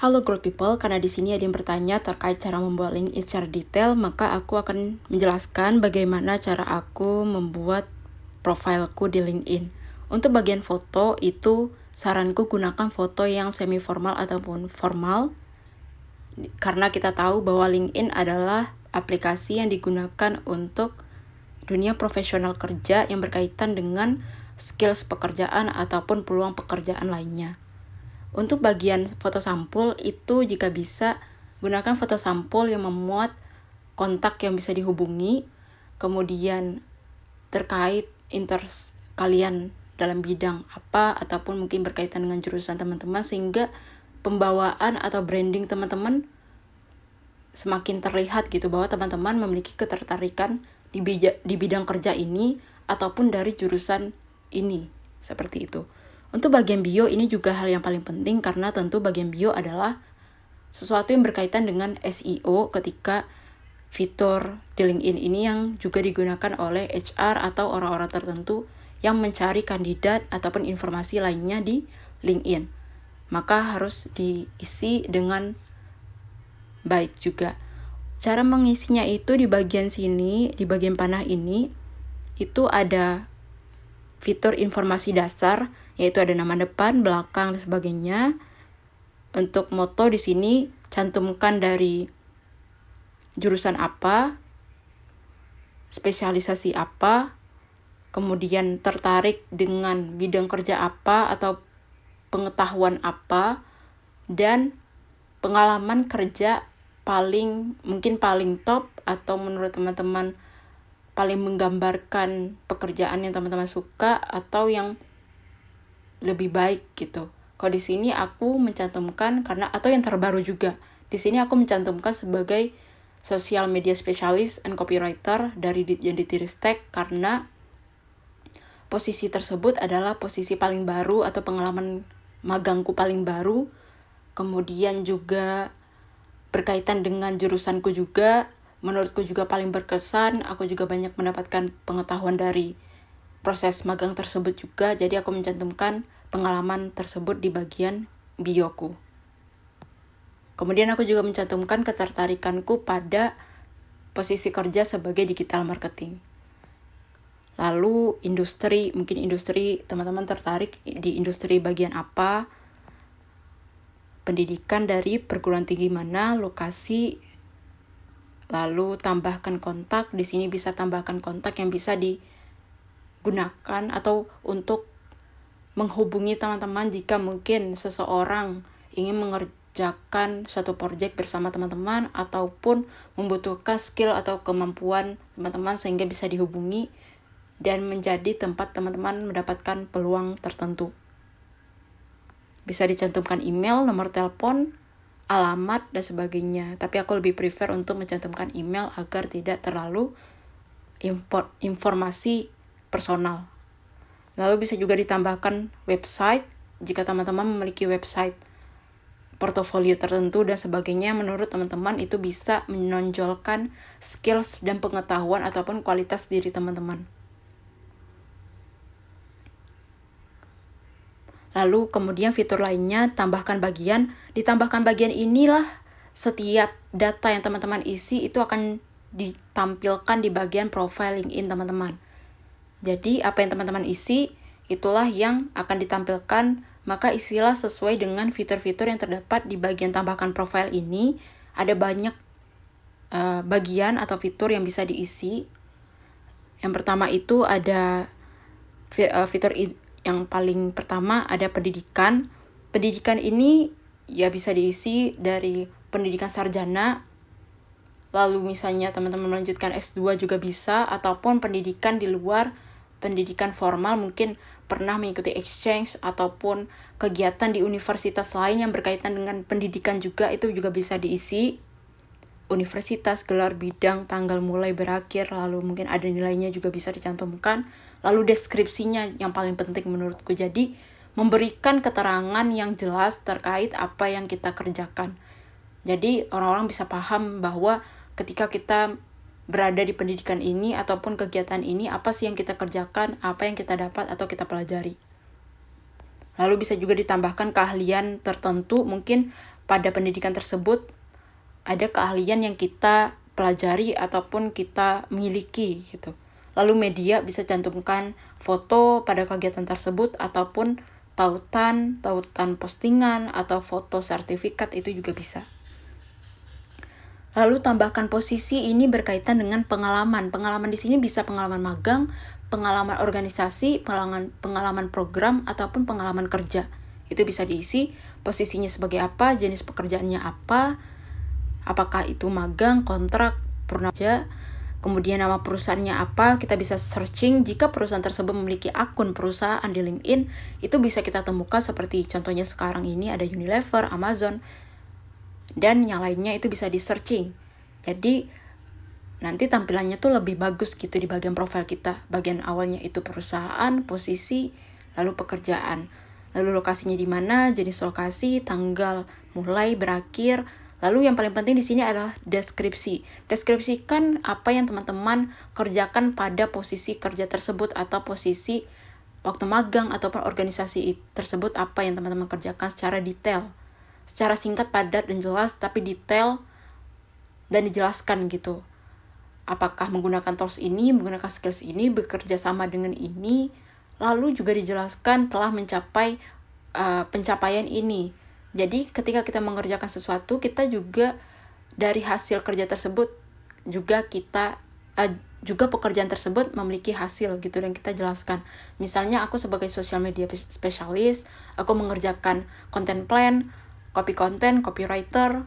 Halo Grow People, karena di sini ada yang bertanya terkait cara membuat LinkedIn secara detail, maka aku akan menjelaskan bagaimana cara aku membuat profilku di LinkedIn. Untuk bagian foto itu saranku gunakan foto yang semi formal ataupun formal, karena kita tahu bahwa LinkedIn adalah aplikasi yang digunakan untuk dunia profesional kerja yang berkaitan dengan skills pekerjaan ataupun peluang pekerjaan lainnya. Untuk bagian foto sampul itu jika bisa gunakan foto sampul yang memuat kontak yang bisa dihubungi, kemudian terkait interest kalian dalam bidang apa ataupun mungkin berkaitan dengan jurusan teman-teman, sehingga pembawaan atau branding teman-teman semakin terlihat gitu bahwa teman-teman memiliki ketertarikan di bidang kerja ini ataupun dari jurusan ini, seperti itu. Untuk bagian bio ini juga hal yang paling penting, karena tentu bagian bio adalah sesuatu yang berkaitan dengan SEO ketika fitur di LinkedIn ini yang juga digunakan oleh HR atau orang-orang tertentu yang mencari kandidat ataupun informasi lainnya di LinkedIn. Maka harus diisi dengan baik juga. Cara mengisinya itu di bagian sini, di bagian panah ini, itu ada fitur informasi dasar, yaitu ada nama depan, belakang, dan sebagainya. Untuk moto di sini cantumkan dari jurusan apa, spesialisasi apa, kemudian tertarik dengan bidang kerja apa atau pengetahuan apa, dan pengalaman kerja mungkin paling top atau menurut teman-teman paling menggambarkan pekerjaan yang teman-teman suka atau yang lebih baik gitu. Kalau di sini aku mencantumkan atau yang terbaru juga. Di sini aku mencantumkan sebagai social media specialist and copywriter dari Ditjen Ditristek, karena posisi tersebut adalah posisi paling baru atau pengalaman magangku paling baru. Kemudian juga berkaitan dengan jurusanku juga, menurutku juga paling berkesan. Aku juga banyak mendapatkan pengetahuan dari proses magang tersebut juga, jadi aku mencantumkan pengalaman tersebut di bagian bioku. Kemudian aku juga mencantumkan ketertarikanku pada posisi kerja sebagai digital marketing. Lalu mungkin industri teman-teman tertarik di industri bagian apa, pendidikan dari perguruan tinggi mana, lokasi, lalu tambahkan kontak. Di sini bisa tambahkan kontak yang bisa digunakan atau untuk menghubungi teman-teman jika mungkin seseorang ingin mengerjakan suatu proyek bersama teman-teman ataupun membutuhkan skill atau kemampuan teman-teman sehingga bisa dihubungi dan menjadi tempat teman-teman mendapatkan peluang tertentu. Bisa dicantumkan email, nomor telepon, alamat, dan sebagainya. Tapi aku lebih prefer untuk mencantumkan email agar tidak terlalu informasi personal. Lalu bisa juga ditambahkan website jika teman-teman memiliki website portofolio tertentu dan sebagainya. Menurut teman-teman itu bisa menonjolkan skills dan pengetahuan ataupun kualitas diri teman-teman. Lalu kemudian fitur lainnya, ditambahkan bagian inilah setiap data yang teman-teman isi itu akan ditampilkan di bagian profile LinkedIn teman-teman. Jadi apa yang teman-teman isi itulah yang akan ditampilkan, maka isilah sesuai dengan fitur-fitur yang terdapat di bagian tambahkan profile ini. Ada banyak bagian atau fitur yang bisa diisi. Yang pertama itu ada fitur yang paling pertama ada pendidikan. Pendidikan ini ya bisa diisi dari pendidikan sarjana, lalu misalnya teman-teman melanjutkan S2 juga bisa, ataupun pendidikan di luar pendidikan formal, mungkin pernah mengikuti exchange ataupun kegiatan di universitas lain yang berkaitan dengan pendidikan juga, itu juga bisa diisi. Universitas, gelar, bidang, tanggal mulai, berakhir, lalu mungkin ada nilainya juga bisa dicantumkan. Lalu deskripsinya yang paling penting menurutku, jadi memberikan keterangan yang jelas terkait apa yang kita kerjakan. Jadi orang-orang bisa paham bahwa ketika kita berada di pendidikan ini ataupun kegiatan ini, apa sih yang kita kerjakan, apa yang kita dapat atau kita pelajari. Lalu bisa juga ditambahkan keahlian tertentu, mungkin pada pendidikan tersebut ada keahlian yang kita pelajari ataupun kita miliki gitu. Lalu media bisa cantumkan foto pada kegiatan tersebut ataupun tautan postingan atau foto sertifikat, itu juga bisa. Lalu tambahkan posisi, ini berkaitan dengan pengalaman. Pengalaman di sini bisa pengalaman magang, pengalaman organisasi, pengalaman program, ataupun pengalaman kerja. Itu bisa diisi posisinya sebagai apa, jenis pekerjaannya apa, apakah itu magang, kontrak, purnaja, kemudian nama perusahaannya apa. Kita bisa searching, jika perusahaan tersebut memiliki akun perusahaan di LinkedIn, itu bisa kita temukan seperti contohnya sekarang ini ada Unilever, Amazon, dan yang lainnya itu bisa di searching. Jadi nanti tampilannya tuh lebih bagus gitu di bagian profil kita. Bagian awalnya itu perusahaan, posisi, lalu pekerjaan, lalu lokasinya di mana, jenis lokasi, tanggal mulai, berakhir. Lalu yang paling penting di sini adalah deskripsi. Deskripsikan apa yang teman-teman kerjakan pada posisi kerja tersebut atau posisi waktu magang ataupun organisasi tersebut, apa yang teman-teman kerjakan secara detail. Secara singkat, padat, dan jelas, tapi detail dan dijelaskan gitu. Apakah menggunakan tools ini, menggunakan skills ini, bekerja sama dengan ini, lalu juga dijelaskan telah mencapai pencapaian ini. Jadi ketika kita mengerjakan sesuatu, kita juga dari hasil kerja tersebut juga juga pekerjaan tersebut memiliki hasil gitu, dan kita jelaskan. Misalnya aku sebagai social media specialist, aku mengerjakan content plan, copy content, copywriter,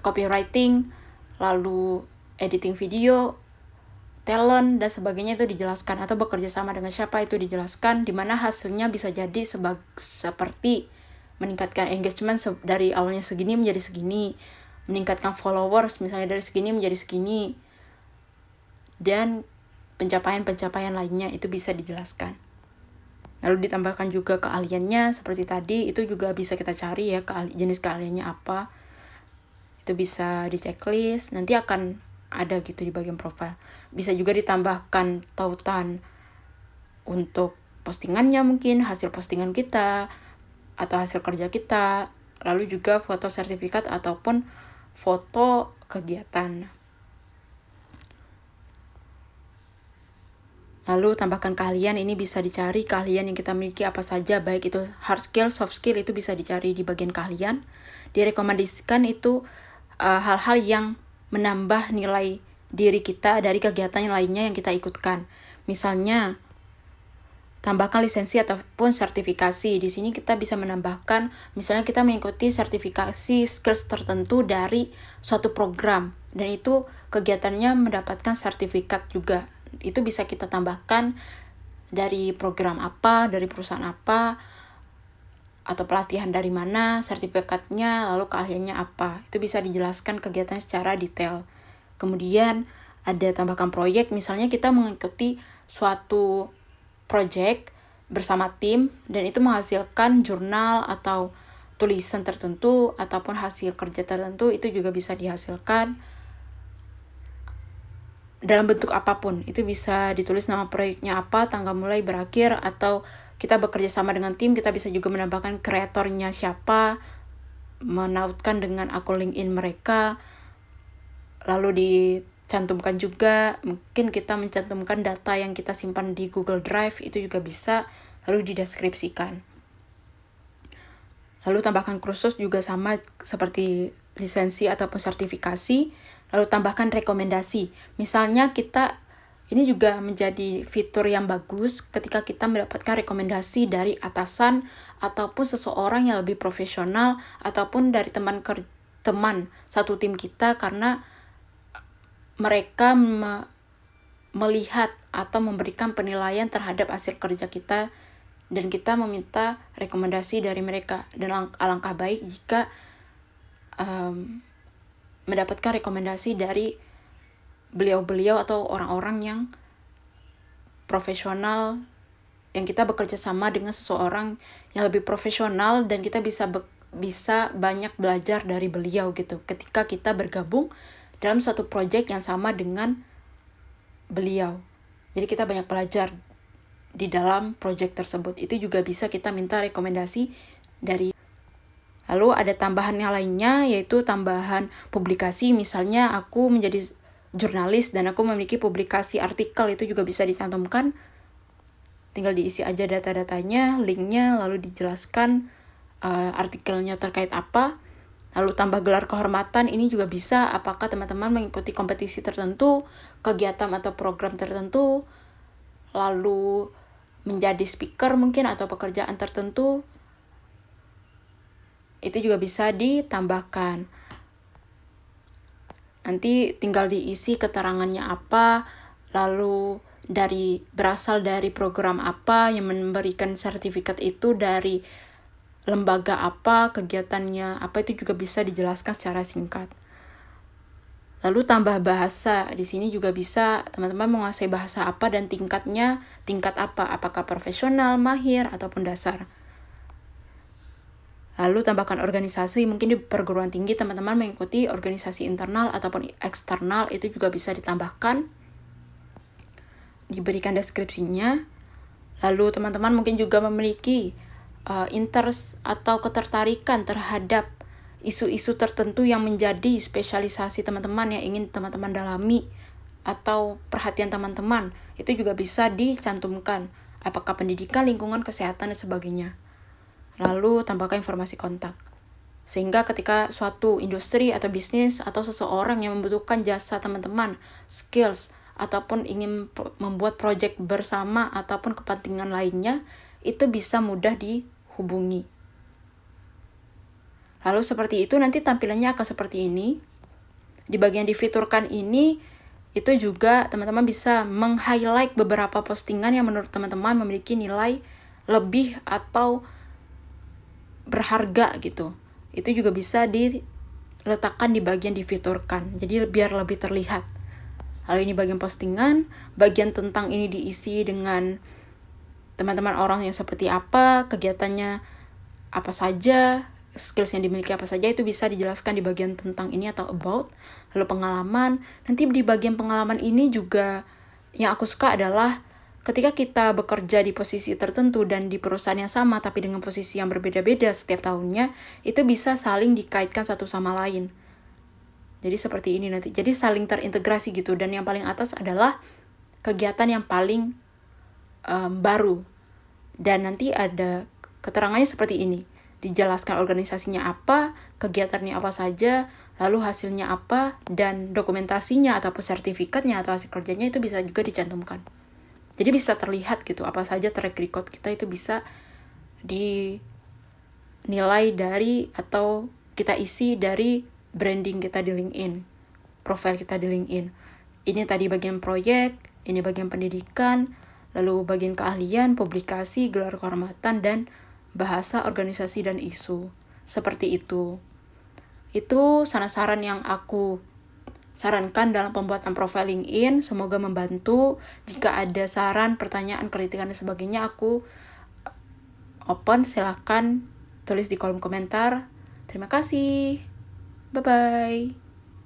copywriting, lalu editing video, talent, dan sebagainya itu dijelaskan, atau bekerja sama dengan siapa itu dijelaskan, dimana hasilnya bisa jadi seperti meningkatkan engagement dari awalnya segini menjadi segini, meningkatkan followers misalnya dari segini menjadi segini, dan pencapaian-pencapaian lainnya itu bisa dijelaskan. Lalu ditambahkan juga keahliannya seperti tadi, itu juga bisa kita cari ya jenis keahliannya apa. Itu bisa di checklist, nanti akan ada gitu di bagian profile. Bisa juga ditambahkan tautan untuk postingannya, mungkin hasil postingan kita atau hasil kerja kita, lalu juga foto sertifikat ataupun foto kegiatan. Lalu tambahkan keahlian, ini bisa dicari keahlian yang kita miliki apa saja, baik itu hard skill, soft skill, itu bisa dicari di bagian keahlian. Direkomendasikan itu hal-hal yang menambah nilai diri kita dari kegiatan yang lainnya yang kita ikutkan. Misalnya, tambahkan lisensi ataupun sertifikasi. Di sini kita bisa menambahkan, misalnya kita mengikuti sertifikasi skills tertentu dari suatu program, dan itu kegiatannya mendapatkan sertifikat juga. Itu bisa kita tambahkan dari program apa, dari perusahaan apa, atau pelatihan dari mana, sertifikatnya, lalu keahliannya apa. Itu bisa dijelaskan kegiatan secara detail. Kemudian ada tambahkan proyek, misalnya kita mengikuti suatu project bersama tim, dan itu menghasilkan jurnal atau tulisan tertentu ataupun hasil kerja tertentu, itu juga bisa dihasilkan dalam bentuk apapun. Itu bisa ditulis nama proyeknya apa, tanggal mulai, berakhir, atau kita bekerja sama dengan tim, kita bisa juga menambahkan kreatornya siapa, menautkan dengan akun LinkedIn mereka, lalu dicantumkan juga, mungkin kita mencantumkan data yang kita simpan di Google Drive, itu juga bisa, lalu dideskripsikan. Lalu tambahkan kursus juga sama seperti lisensi ataupun sertifikasi. Lalu tambahkan rekomendasi. Misalnya ini juga menjadi fitur yang bagus ketika kita mendapatkan rekomendasi dari atasan ataupun seseorang yang lebih profesional ataupun dari teman satu tim kita, karena mereka melihat atau memberikan penilaian terhadap hasil kerja kita, dan kita meminta rekomendasi dari mereka. Dan alangkah baik jika mendapatkan rekomendasi dari beliau-beliau atau orang-orang yang profesional, yang kita bekerja sama dengan seseorang yang lebih profesional, dan kita bisa banyak belajar dari beliau gitu ketika kita bergabung dalam suatu project yang sama dengan beliau. Jadi kita banyak belajar di dalam project tersebut. Itu juga bisa kita minta rekomendasi dari. Lalu ada tambahannya lainnya, yaitu tambahan publikasi. Misalnya aku menjadi jurnalis dan aku memiliki publikasi artikel, itu juga bisa dicantumkan. Tinggal diisi aja data-datanya, linknya, lalu dijelaskan artikelnya terkait apa. Lalu tambah gelar kehormatan, ini juga bisa apakah teman-teman mengikuti kompetisi tertentu, kegiatan atau program tertentu, lalu menjadi speaker mungkin atau pekerjaan tertentu. Itu juga bisa ditambahkan. Nanti tinggal diisi keterangannya apa, lalu berasal dari program apa, yang memberikan sertifikat itu dari lembaga apa, kegiatannya apa, itu juga bisa dijelaskan secara singkat. Lalu tambah bahasa, di sini juga bisa teman-teman menguasai bahasa apa dan tingkatnya, tingkat apa, apakah profesional, mahir, ataupun dasar. Lalu tambahkan organisasi, mungkin di perguruan tinggi teman-teman mengikuti organisasi internal ataupun eksternal, itu juga bisa ditambahkan. Diberikan deskripsinya. Lalu teman-teman mungkin juga memiliki interest atau ketertarikan terhadap isu-isu tertentu yang menjadi spesialisasi teman-teman yang ingin teman-teman dalami atau perhatian teman-teman, itu juga bisa dicantumkan. Apakah pendidikan, lingkungan, kesehatan, dan sebagainya. Lalu tambahkan informasi kontak. Sehingga ketika suatu industri atau bisnis atau seseorang yang membutuhkan jasa teman-teman, skills, ataupun ingin membuat proyek bersama ataupun kepentingan lainnya, itu bisa mudah dihubungi. Lalu seperti itu, nanti tampilannya akan seperti ini. Di bagian difiturkan ini, itu juga teman-teman bisa meng-highlight beberapa postingan yang menurut teman-teman memiliki nilai lebih atau berharga gitu. Itu juga bisa diletakkan di bagian difiturkan, jadi biar lebih terlihat. Lalu ini bagian postingan, bagian tentang ini diisi dengan teman-teman orang yang seperti apa, kegiatannya apa saja, skills yang dimiliki apa saja, itu bisa dijelaskan di bagian tentang ini atau about. Lalu pengalaman, nanti di bagian pengalaman ini juga yang aku suka adalah ketika kita bekerja di posisi tertentu dan di perusahaan yang sama tapi dengan posisi yang berbeda-beda setiap tahunnya, itu bisa saling dikaitkan satu sama lain. Jadi seperti ini nanti, jadi saling terintegrasi gitu. Dan yang paling atas adalah kegiatan yang paling baru, dan nanti ada keterangannya seperti ini. Dijelaskan organisasinya apa, kegiatannya apa saja, lalu hasilnya apa, dan dokumentasinya ataupun sertifikatnya atau hasil kerjanya itu bisa juga dicantumkan. Jadi bisa terlihat gitu, apa saja track record kita itu bisa dinilai dari atau kita isi dari branding kita di LinkedIn, profil kita di LinkedIn. Ini tadi bagian proyek, ini bagian pendidikan, lalu bagian keahlian, publikasi, gelar kehormatan, dan bahasa, organisasi, dan isu. Seperti itu. Itu saran-saran yang aku sarankan dalam pembuatan profil LinkedIn. Semoga membantu. Jika ada saran, pertanyaan, kritikan, dan sebagainya, aku open. Silahkan tulis di kolom komentar. Terima kasih. Bye-bye.